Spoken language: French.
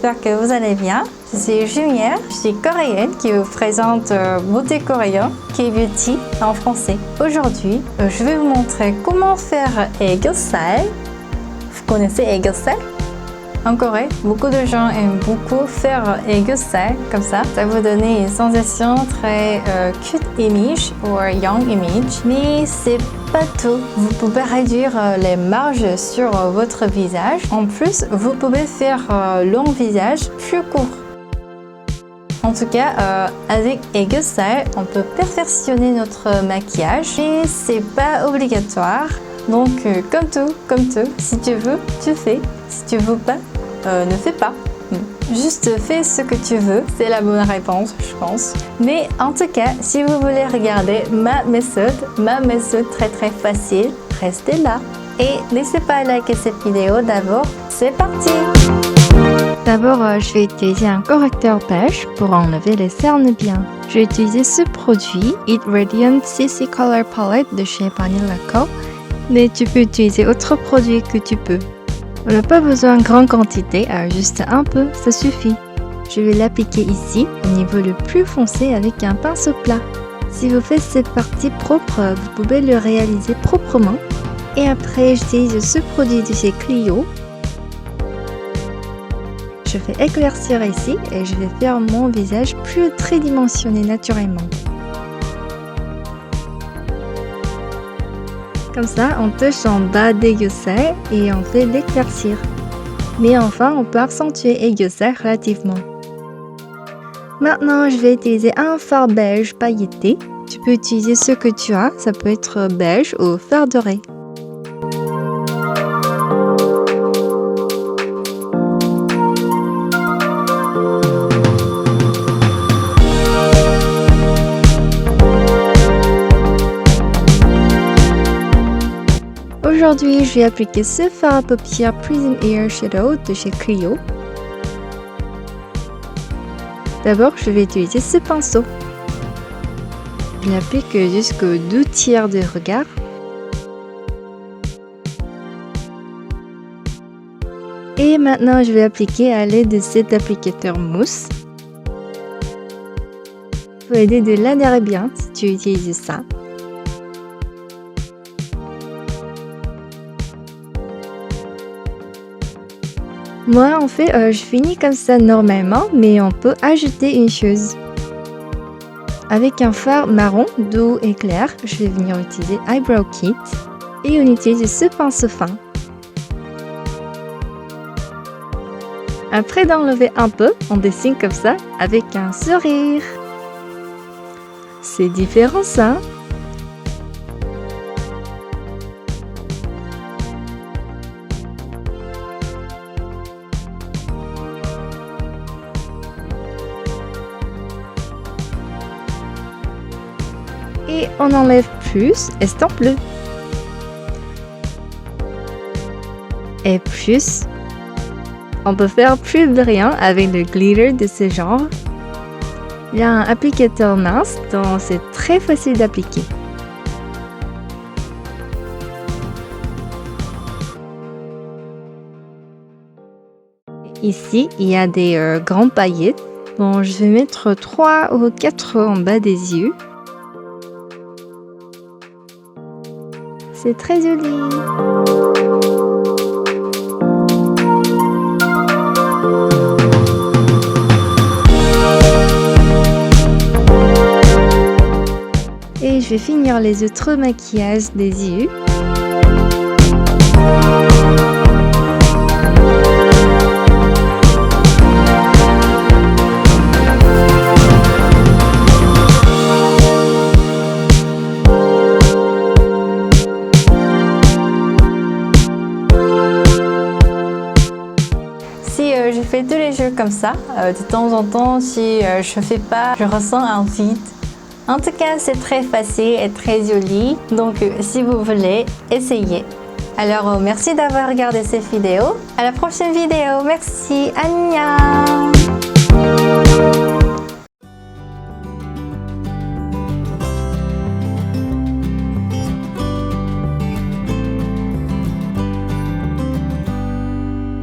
j'espère que vous allez bien. Je suis Jumière, je suis coréenne qui vous présente Beauté Coréen, K-Beauty en français. Aujourd'hui, je vais vous montrer comment faire 애교살. Vous connaissez 애교살? En Corée, beaucoup de gens aiment beaucoup faire 애교살 comme ça. Ça vous donne une sensation très cute image ou young image. Mais c'est pas tout. Vous pouvez réduire les marges sur votre visage. En plus, vous pouvez faire long visage plus court. En tout cas, avec 애교살, on peut perfectionner notre maquillage. Mais c'est pas obligatoire. Donc, comme tout, si tu veux, tu fais. Si tu veux pas, ne fais pas. Juste fais ce que tu veux, c'est la bonne réponse, je pense. Mais en tout cas, si vous voulez regarder ma méthode très facile, restez là. Et n'hésitez pas à liker cette vidéo d'abord. C'est parti! D'abord, je vais utiliser un correcteur beige pour enlever les cernes bien. Je vais utiliser ce produit, It Radiant CC Color Palette de chez Vanilla Co. Mais tu peux utiliser autre produit que tu peux. On n'a pas besoin de grande quantité, juste un peu, ça suffit. Je vais l'appliquer ici, au niveau le plus foncé avec un pinceau plat. Si vous faites cette partie propre, vous pouvez le réaliser proprement. Et après, j'utilise ce produit de chez Clio. Je vais éclaircir ici et je vais faire mon visage plus tridimensionné naturellement. Comme ça, on touche en bas d'애교살 et on fait l'éclaircir. Mais enfin, on peut accentuer 애교살 relativement. Maintenant, je vais utiliser un fard beige pailleté. Tu peux utiliser ce que tu as, ça peut être beige ou fard doré. Aujourd'hui, je vais appliquer ce fard à paupières Prism Air Shadow de chez Clio. D'abord, je vais utiliser ce pinceau. Je l'applique jusqu'aux 2 tiers de regard. Et maintenant, je vais appliquer à l'aide de cet applicateur mousse. Il faut aider de l'adhérer bien si tu utilises ça. Moi, en fait, je finis comme ça normalement, mais on peut ajouter une chose. Avec un fard marron, doux et clair, je vais venir utiliser Eyebrow Kit et on utilise ce pinceau fin. Après d'enlever un peu, on dessine comme ça avec un sourire. C'est différent ça. Et on enlève plus, estompe-le. Et plus, on peut faire plus brillant avec le glitter de ce genre. Il y a un applicateur mince, donc c'est très facile d'appliquer. Ici, il y a des grandes paillettes. Bon, je vais mettre 3 ou 4 en bas des yeux. C'est très joli. Et je vais finir les autres maquillages des yeux. Je fais tous les jeux comme ça. De temps en temps, si je fais pas, je ressens un vide. En tout cas, c'est très facile et très joli. Donc, si vous voulez, essayez. Alors, merci d'avoir regardé cette vidéo. À la prochaine vidéo. Merci. Annyeong.